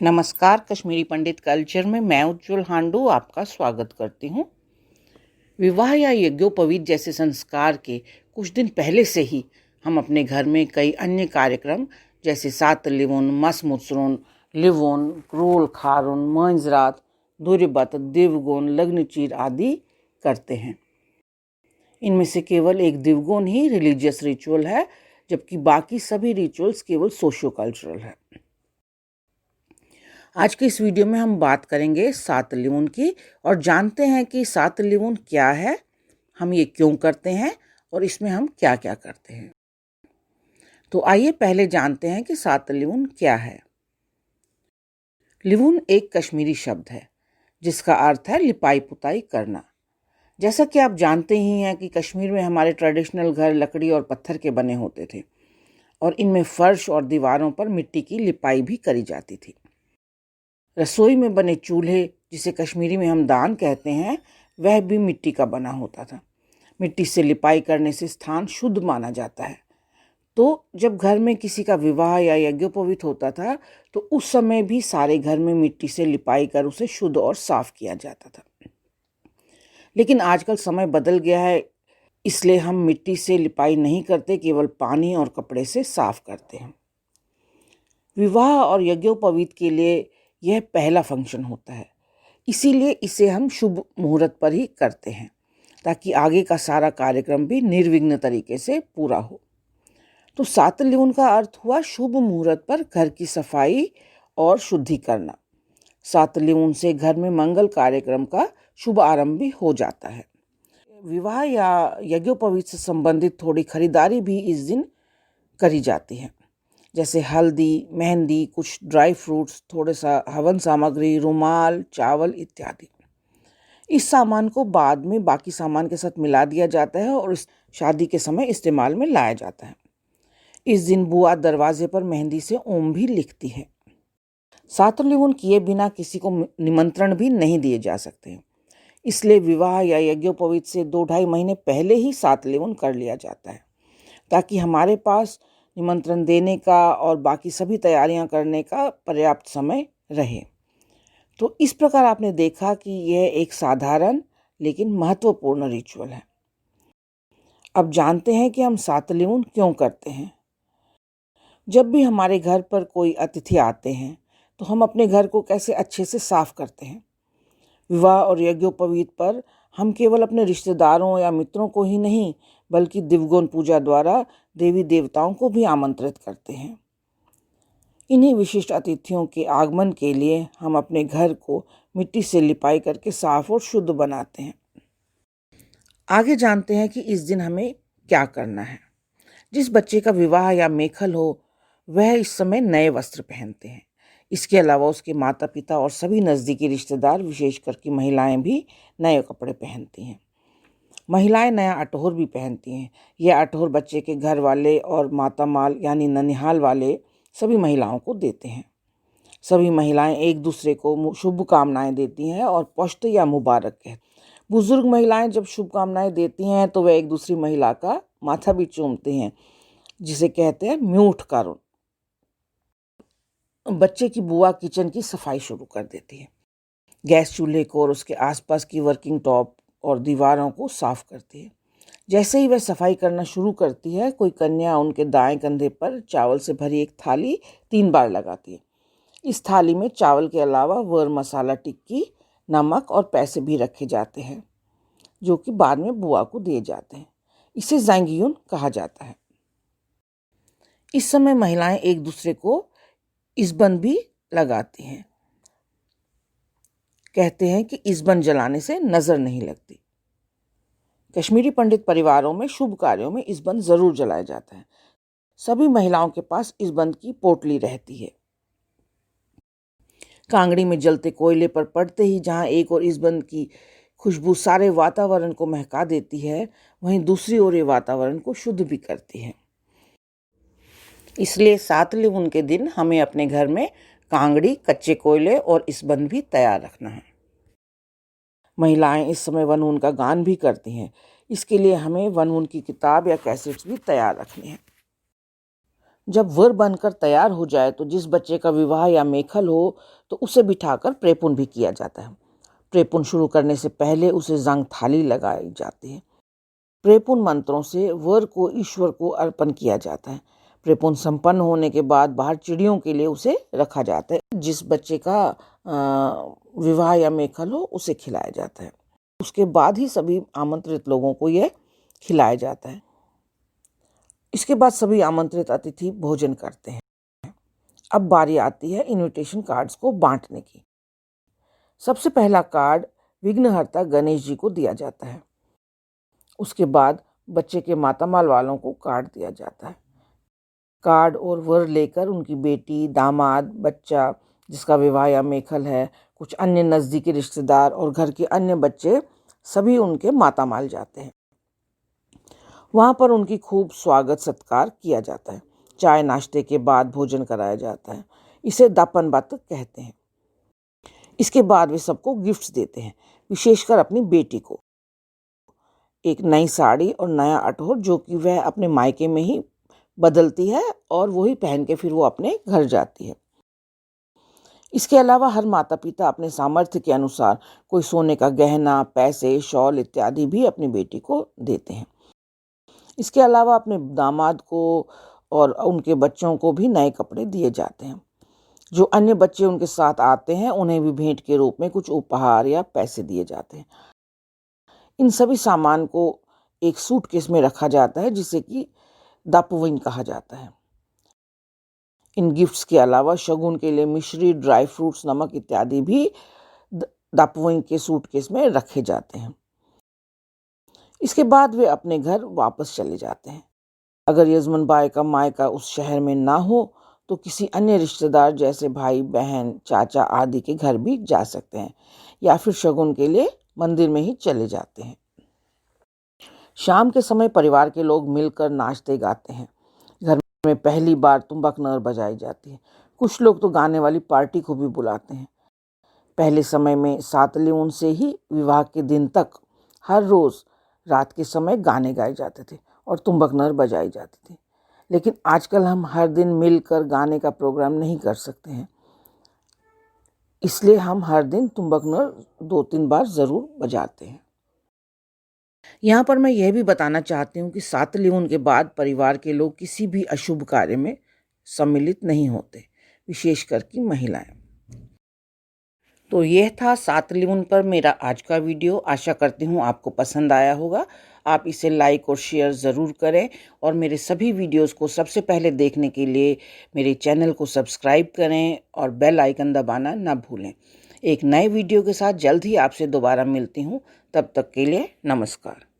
नमस्कार, कश्मीरी पंडित कल्चर में मैं उज्जवल हांडू आपका स्वागत करती हूँ। विवाह या यज्ञोपवीत जैसे संस्कार के कुछ दिन पहले से ही हम अपने घर में कई अन्य कार्यक्रम जैसे सात लिवुन, मस मुसरुन, लिवुन, क्रोल खारुन, मंजरात, दुर्बत, दिवगुन, लग्नचीर आदि करते हैं। इनमें से केवल एक दिवगुन ही रिलीजियस रिचुअल है, जबकि बाकी सभी रिचुअल्स केवल सोशियो कल्चरल है। आज के इस वीडियो में हम बात करेंगे सात लिवुन की और जानते हैं कि सात लिवुन क्या है, हम ये क्यों करते हैं और इसमें हम क्या क्या करते हैं। तो आइए पहले जानते हैं कि सात लिवुन क्या है। लिवुन एक कश्मीरी शब्द है जिसका अर्थ है लिपाई पुताई करना। जैसा कि आप जानते ही हैं कि कश्मीर में हमारे ट्रेडिशनल घर लकड़ी और पत्थर के बने होते थे और इनमें फर्श और दीवारों पर मिट्टी की लिपाई भी करी जाती थी। रसोई में बने चूल्हे, जिसे कश्मीरी में हम दान कहते हैं, वह भी मिट्टी का बना होता था। मिट्टी से लिपाई करने से स्थान शुद्ध माना जाता है। तो जब घर में किसी का विवाह या यज्ञोपवीत होता था तो उस समय भी सारे घर में मिट्टी से लिपाई कर उसे शुद्ध और साफ किया जाता था। लेकिन आजकल समय बदल गया है, इसलिए हम मिट्टी से लिपाई नहीं करते, केवल पानी और कपड़े से साफ करते हैं। विवाह और यज्ञोपवीत के लिए यह पहला फंक्शन होता है, इसीलिए इसे हम शुभ मुहूर्त पर ही करते हैं ताकि आगे का सारा कार्यक्रम भी निर्विघ्न तरीके से पूरा हो। तो सात लिवुन का अर्थ हुआ शुभ मुहूर्त पर घर की सफाई और शुद्धि करना। सात लिवुन से घर में मंगल कार्यक्रम का शुभ आरंभ भी हो जाता है। विवाह या यज्ञोपवीत से संबंधित थोड़ी खरीदारी भी इस दिन करी जाती है, जैसे हल्दी, मेहंदी, कुछ ड्राई फ्रूट्स, थोड़ा सा हवन सामग्री, रुमाल, चावल इत्यादि। इस सामान को बाद में बाकी सामान के साथ मिला दिया जाता है और इस शादी के समय इस्तेमाल में लाया जाता है। इस दिन बुआ दरवाजे पर मेहंदी से ओम भी लिखती है। सात लिवुन किए बिना किसी को निमंत्रण भी नहीं दिए जा सकते, इसलिए विवाह या यज्ञोपवीत से 2-2.5 महीने पहले ही सात लिवुन कर लिया जाता है ताकि हमारे पास निमंत्रण देने का और बाकी सभी तैयारियां करने का पर्याप्त समय रहे। तो इस प्रकार आपने देखा कि यह एक साधारण लेकिन महत्वपूर्ण रिचुअल है। अब जानते हैं कि हम सात लिवुन क्यों करते हैं। जब भी हमारे घर पर कोई अतिथि आते हैं तो हम अपने घर को कैसे अच्छे से साफ करते हैं। विवाह और यज्ञोपवीत पर हम केवल अपने रिश्तेदारों या मित्रों को ही नहीं बल्कि दिवगुन पूजा द्वारा देवी देवताओं को भी आमंत्रित करते हैं। इन्हीं विशिष्ट अतिथियों के आगमन के लिए हम अपने घर को मिट्टी से लिपाई करके साफ और शुद्ध बनाते हैं। आगे जानते हैं कि इस दिन हमें क्या करना है। जिस बच्चे का विवाह या मेखल हो वह इस समय नए वस्त्र पहनते हैं। इसके अलावा उसके माता पिता और सभी नज़दीकी रिश्तेदार, विशेषकर की महिलाएं भी नए कपड़े पहनती हैं। महिलाएं नया अटोहर भी पहनती हैं। यह अटोहर बच्चे के घर वाले और मातामाल यानी ननिहाल वाले सभी महिलाओं को देते हैं। सभी महिलाएं एक दूसरे को शुभकामनाएं देती हैं और पश्त या मुबारक कहती हैं। बुजुर्ग महिलाएं जब शुभकामनाएं देती हैं तो वह एक दूसरी महिला का माथा भी चूमते हैं, जिसे कहते हैं म्यूठ कारुन। बच्चे की बुआ किचन की सफाई शुरू कर देती है। गैस चूल्हे को और उसके आसपास की वर्किंग टॉप और दीवारों को साफ करती है। जैसे ही वह सफाई करना शुरू करती है, कोई कन्या उनके दाएं कंधे पर चावल से भरी एक थाली 3 बार लगाती है। इस थाली में चावल के अलावा वर मसाला टिक्की, नमक और पैसे भी रखे जाते हैं, जो कि बाद में बुआ को दिए जाते हैं। इसे ज़ैंगियुन कहा जाता है। इस समय महिलाएं एक दूसरे को इस्बन भी लगाती हैं। कहते हैं कि इस्बन जलाने से नजर नहीं लगती। कश्मीरी पंडित परिवारों में शुभ कार्यों में इस्बन जरूर जलाया जाता है। सभी महिलाओं के पास इस्बन की पोटली रहती है। कांगड़ी में जलते कोयले पर पड़ते ही जहां एक और इस्बन की खुशबू सारे वातावरण को महका देती है, वहीं दूसरी ओर ये वातावरण को शुद्ध भी करती है। इसलिए सात लिवुन के दिन हमें अपने घर में कांगड़ी, कच्चे कोयले और इस्बन भी तैयार रखना है। महिलाएं इस समय वनून का गान भी करती हैं। इसके लिए हमें वनून की किताब या कैसेट्स भी तैयार रखनी है। जब वर बनकर तैयार हो जाए तो जिस बच्चे का विवाह या मेखल हो तो उसे बिठाकर प्रेपुन भी किया जाता है। प्रेपुन शुरू करने से पहले उसे जंग थाली लगाई जाती है। प्रेपुन मंत्रों से वर को ईश्वर को अर्पण किया जाता है। प्रेपुन संपन्न होने के बाद बाहर चिड़ियों के लिए उसे रखा जाता है। जिस बच्चे का विवाह या मेखल हो उसे खिलाया जाता है। उसके बाद ही सभी आमंत्रित लोगों को यह खिलाया जाता है। इसके बाद सभी आमंत्रित अतिथि भोजन करते हैं। अब बारी आती है इनविटेशन कार्ड्स को बांटने की। सबसे पहला कार्ड विघ्नहर्ता गणेश जी को दिया जाता है। उसके बाद बच्चे के मातामाल वालों को कार्ड दिया जाता है। कार्ड और वर लेकर उनकी बेटी, दामाद, बच्चा जिसका विवाह या मेखल है, कुछ अन्य नज़दीकी रिश्तेदार और घर के अन्य बच्चे सभी उनके मातामाल जाते हैं। वहाँ पर उनकी खूब स्वागत सत्कार किया जाता है। चाय नाश्ते के बाद भोजन कराया जाता है। इसे दापन बात कहते हैं। इसके बाद वे सबको गिफ्ट्स देते हैं, विशेषकर अपनी बेटी को एक नई साड़ी और नया अटोर, जो कि वह अपने मायके में ही बदलती है और वही पहन के फिर वो अपने घर जाती है। इसके अलावा हर माता पिता अपने सामर्थ्य के अनुसार कोई सोने का गहना, पैसे, शॉल इत्यादि भी अपनी बेटी को देते हैं। इसके अलावा अपने दामाद को और उनके बच्चों को भी नए कपड़े दिए जाते हैं। जो अन्य बच्चे उनके साथ आते हैं उन्हें भी भेंट के रूप में कुछ उपहार या पैसे दिए जाते हैं। इन सभी सामान को एक सूटकेस में रखा जाता है जिसे कि दापविन कहा जाता है। इन गिफ्ट्स के अलावा शगुन के लिए मिश्री, ड्राई फ्रूट्स, नमक इत्यादि भी दापविन के सूटकेस में रखे जाते हैं। इसके बाद वे अपने घर वापस चले जाते हैं। अगर यजमान बाई का मायका उस शहर में ना हो तो किसी अन्य रिश्तेदार जैसे भाई, बहन, चाचा आदि के घर भी जा सकते हैं या फिर शगुन के लिए मंदिर में ही चले जाते हैं। शाम के समय परिवार के लोग मिलकर नाचते गाते हैं। घर में पहली बार तुम्बक नर बजाई जाती है। कुछ लोग तो गाने वाली पार्टी को भी बुलाते हैं। पहले समय में सातलेउन से ही विवाह के दिन तक हर रोज रात के समय गाने गाए जाते थे और तुम्बक नर बजाई जाती थी। लेकिन आजकल हम हर दिन मिलकर गाने का प्रोग्राम नहीं कर सकते हैं, इसलिए हम हर दिन तुम्बक नर 2-3 बार ज़रूर बजाते हैं। यहाँ पर मैं यह भी बताना चाहती हूँ कि सातलेउन के बाद परिवार के लोग किसी भी अशुभ कार्य में सम्मिलित नहीं होते, विशेषकर कि महिलाएं। तो यह था सातलेउन पर मेरा आज का वीडियो। आशा करती हूँ आपको पसंद आया होगा। आप इसे लाइक और शेयर ज़रूर करें और मेरे सभी वीडियोस को सबसे पहले देखने के लिए मेरे चैनल को सब्सक्राइब करें और बेल आइकन दबाना ना भूलें। एक नए वीडियो के साथ जल्द ही आपसे दोबारा मिलती हूँ। तब तक के लिए नमस्कार।